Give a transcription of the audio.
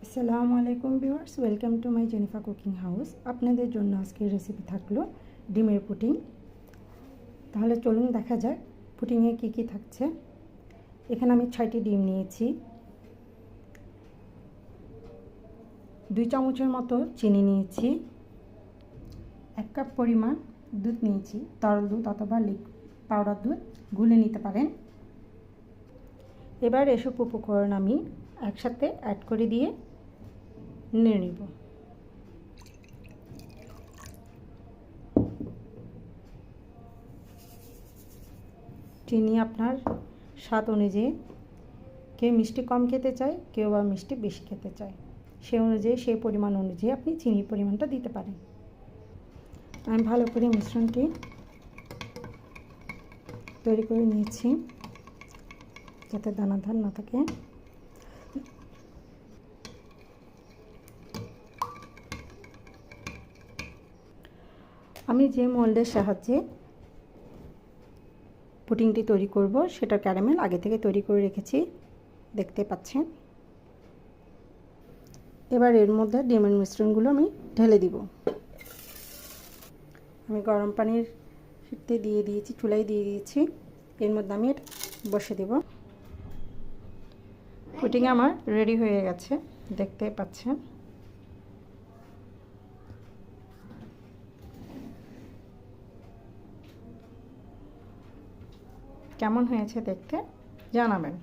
আসসালামু আলাইকুম viewers, welcome to my Jenifa cooking house. আপনাদের জন্য আজকের রেসিপি থাকলো ডিমের পুডিং। তাহলে চলুন দেখা যাক পুডিংয়ে কী কী থাকছে। এখানে আমি 6টি ডিম নিয়েছি, 2 চামচের মতো চিনি নিয়েছি, 1 কাপ পরিমাণ দুধ নিয়েছি, তরল দুধ অথবা পাউডার দুধ, গুলে নিতে পারেন। এবার এসব উপকরণ আমি একসাথে অ্যাড করে দিয়ে নেড়ে নিব। চিনি আপনার স্বাদ অনুযায়ী, কেউ মিষ্টি কম খেতে চায়, কেউ বা মিষ্টি বেশি খেতে চায়, সেই অনুযায়ী সেই পরিমাণ অনুযায়ী আপনি চিনির পরিমাণটা দিতে পারেন। আমি ভালো করে মিশ্রণটি তৈরি করে নিয়েছি যাতে দানাদার না থাকে। আমি যে মোল্ডের সাহায্যে পুডিংটি তৈরি করব সেটা ক্যারামেল আগে থেকে তৈরি করে রেখেছি, দেখতে পাচ্ছেন। এবার এর মধ্যে ডিমের মিশ্রণগুলো আমি ঢেলে দিব। আমি গরম পানির হিটে দিয়ে দিয়েছি, চুলায় দিয়ে দিয়েছি। এর মধ্যে আমি এটা বসে দেব। পুডিং আমার রেডি হয়ে গেছে, দেখতে পাচ্ছেন। কেমন হয়েছে দেখতে জানাবেন।